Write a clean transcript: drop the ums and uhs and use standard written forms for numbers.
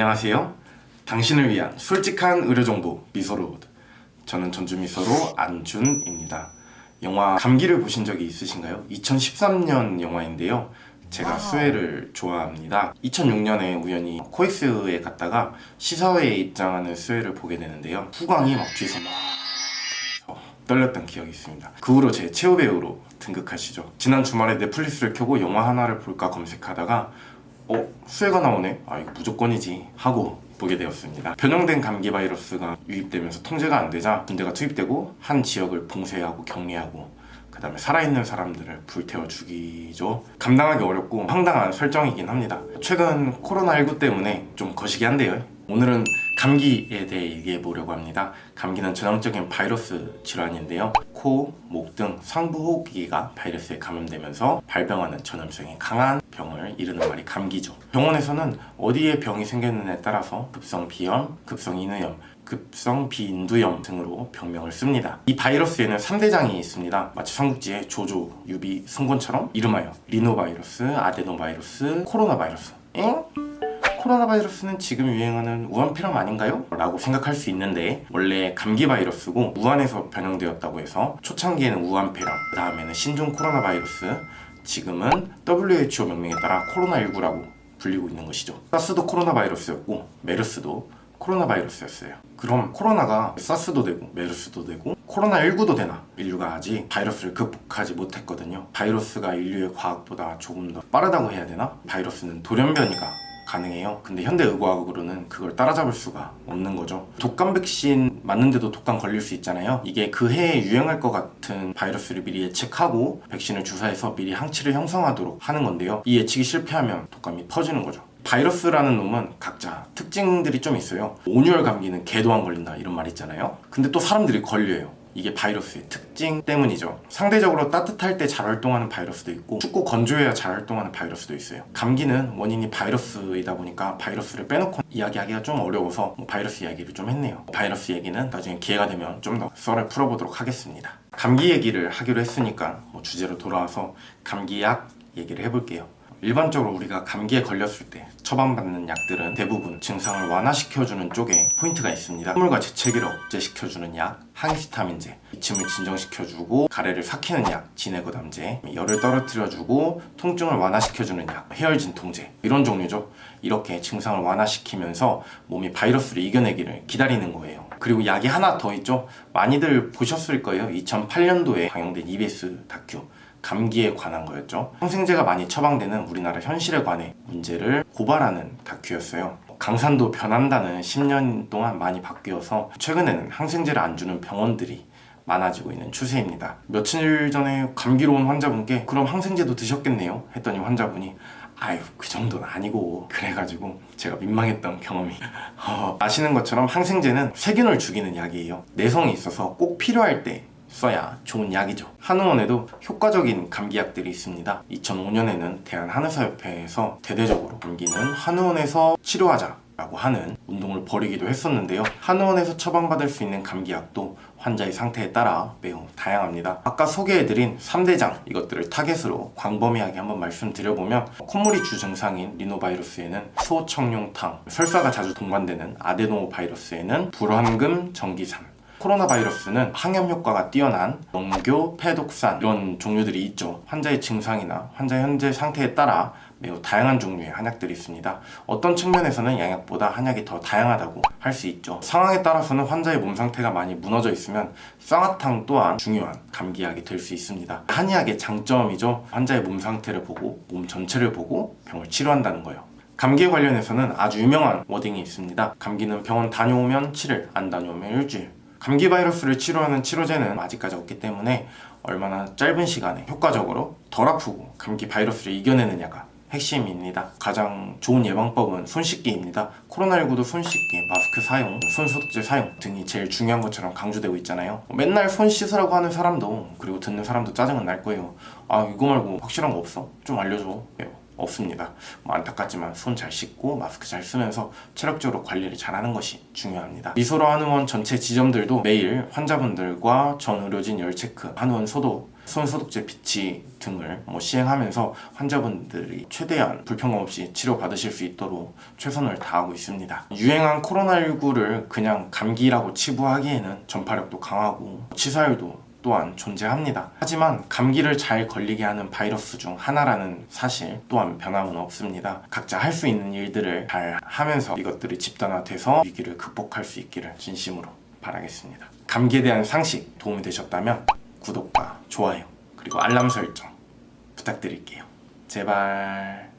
안녕하세요. 당신을 위한 솔직한 의료정보 미소로드. 저는 전주미소로 안준입니다. 영화 감기를 보신 적이 있으신가요? 2013년 영화인데요. 제가 수혜를 좋아합니다. 2006년에 우연히 코엑스에 갔다가 시사회에 입장하는 수혜를 보게 되는데요. 후광이 막 뒤에서 막 떨렸던 기억이 있습니다. 그 후로 제 최후 배우로 등극하시죠. 지난 주말에 넷플릭스를 켜고 영화 하나를 볼까 검색하다가 수혜가 나오네? 이거 무조건이지 하고 보게 되었습니다. 변형된 감기 바이러스가 유입되면서 통제가 안 되자 군대가 투입되고 한 지역을 봉쇄하고 격리하고 그 다음에 살아있는 사람들을 불태워 죽이죠. 감당하기 어렵고 황당한 설정이긴 합니다. 최근 코로나19 때문에 좀 거시기한데요. 오늘은 감기에 대해 얘기해 보려고 합니다. 감기는 전형적인 바이러스 질환인데요. 코, 목 등 상부 호흡기가 바이러스에 감염되면서 발병하는 전염성이 강한 병을 이르는 말이 감기죠. 병원에서는 어디에 병이 생겼느냐에 따라서 급성 비염, 급성 인후염, 급성 비인두염 등으로 병명을 씁니다. 이 바이러스에는 3대장이 있습니다. 마치 삼국지의 조조, 유비, 승곤처럼 이름하여 리노바이러스, 아데노바이러스, 코로나바이러스. 코로나 바이러스는 지금 유행하는 우한폐렴 아닌가요? 라고 생각할 수 있는데 원래 감기 바이러스고 우한에서 변형되었다고 해서 초창기에는 우한폐렴, 그 다음에는 신종 코로나 바이러스, 지금은 WHO 명명에 따라 코로나19라고 불리고 있는 것이죠. 사스도 코로나 바이러스였고 메르스도 코로나 바이러스였어요. 그럼 코로나가 사스도 되고 메르스도 되고 코로나19도 되나? 인류가 아직 바이러스를 극복하지 못했거든요. 바이러스가 인류의 과학보다 조금 더 빠르다고 해야 되나? 바이러스는 돌연변이가 가능해요. 근데 현대 의과학으로는 그걸 따라잡을 수가 없는 거죠. 독감 백신 맞는데도 독감 걸릴 수 있잖아요. 이게 그 해에 유행할 것 같은 바이러스를 미리 예측하고 백신을 주사해서 미리 항체를 형성하도록 하는 건데요. 이 예측이 실패하면 독감이 퍼지는 거죠. 바이러스라는 놈은 각자 특징들이 좀 있어요. 온열 감기는 개도 안 걸린다 이런 말 있잖아요. 근데 또 사람들이 걸려요. 이게 바이러스의 특징 때문이죠. 상대적으로 따뜻할 때 잘 활동하는 바이러스도 있고 춥고 건조해야 잘 활동하는 바이러스도 있어요. 감기는 원인이 바이러스이다 보니까 바이러스를 빼놓고 이야기하기가 좀 어려워서 바이러스 이야기를 좀 했네요. 바이러스 얘기는 나중에 기회가 되면 좀 더 썰을 풀어보도록 하겠습니다. 감기 얘기를 하기로 했으니까 주제로 돌아와서 감기약 얘기를 해볼게요. 일반적으로 우리가 감기에 걸렸을 때 처방받는 약들은 대부분 증상을 완화시켜주는 쪽에 포인트가 있습니다.콧물과 재채기를 억제시켜주는 약, 항히스타민제, 기침을 진정시켜주고 가래를 삭히는 약, 진해거담제, 열을 떨어뜨려주고 통증을 완화시켜주는 약, 해열진통제 이런 종류죠. 이렇게 증상을 완화시키면서 몸이 바이러스를 이겨내기를 기다리는 거예요. 그리고 약이 하나 더 있죠. 많이들 보셨을 거예요. 2008년도에 방영된 EBS 다큐 감기에 관한 거였죠. 항생제가 많이 처방되는 우리나라 현실에 관해 문제를 고발하는 다큐였어요. 강산도 변한다는 10년 동안 많이 바뀌어서 최근에는 항생제를 안 주는 병원들이 많아지고 있는 추세입니다. 며칠 전에 감기로 온 환자분께 그럼 항생제도 드셨겠네요? 했더니 환자분이 그 정도는 아니고 그래가지고 제가 민망했던 경험이 아시는 것처럼 항생제는 세균을 죽이는 약이에요. 내성이 있어서 꼭 필요할 때 써야 좋은 약이죠. 한의원에도 효과적인 감기약들이 있습니다. 2005년에는 대한한의사협회에서 대대적으로 감기는 한의원에서 치료하자라고 하는 운동을 벌이기도 했었는데요. 한의원에서 처방받을 수 있는 감기약도 환자의 상태에 따라 매우 다양합니다. 아까 소개해드린 3대장 이것들을 타겟으로 광범위하게 한번 말씀드려보면 콧물이 주 증상인 리노바이러스에는 소청룡탕, 설사가 자주 동반되는 아데노바이러스에는 불황금 전기산, 코로나 바이러스는 항염 효과가 뛰어난 농교, 페독산 이런 종류들이 있죠. 환자의 증상이나 환자 현재 상태에 따라 매우 다양한 종류의 한약들이 있습니다. 어떤 측면에서는 양약보다 한약이 더 다양하다고 할 수 있죠. 상황에 따라서는 환자의 몸 상태가 많이 무너져 있으면 쌍화탕 또한 중요한 감기약이 될 수 있습니다. 한의학의 장점이죠. 환자의 몸 상태를 보고 몸 전체를 보고 병을 치료한다는 거예요. 감기에 관련해서는 아주 유명한 워딩이 있습니다. 감기는 병원 다녀오면 7일, 안 다녀오면 일주일. 감기 바이러스를 치료하는 치료제는 아직까지 없기 때문에 얼마나 짧은 시간에 효과적으로 덜 아프고 감기 바이러스를 이겨내느냐가 핵심입니다. 가장 좋은 예방법은 손 씻기입니다. 코로나19도 손 씻기, 마스크 사용, 손소독제 사용 등이 제일 중요한 것처럼 강조되고 있잖아요. 맨날 손 씻으라고 하는 사람도 그리고 듣는 사람도 짜증은 날 거예요. 이거 말고 확실한 거 없어? 좀 알려줘. 없습니다. 뭐 안타깝지만 손 잘 씻고 마스크 잘 쓰면서 체력적으로 관리를 잘하는 것이 중요합니다. 미소로 한의원 전체 지점들도 매일 환자분들과 전 의료진 열체크, 한의원 소독, 손소독제 비치 등을 시행하면서 환자분들이 최대한 불평감 없이 치료받으실 수 있도록 최선을 다하고 있습니다. 유행한 코로나19를 그냥 감기라고 치부하기에는 전파력도 강하고 치사율도 또한 존재합니다. 하지만 감기를 잘 걸리게 하는 바이러스 중 하나라는 사실 또한 변함은 없습니다. 각자 할 수 있는 일들을 잘 하면서 이것들이 집단화돼서 위기를 극복할 수 있기를 진심으로 바라겠습니다. 감기에 대한 상식 도움이 되셨다면 구독과 좋아요 그리고 알람 설정 부탁드릴게요. 제발.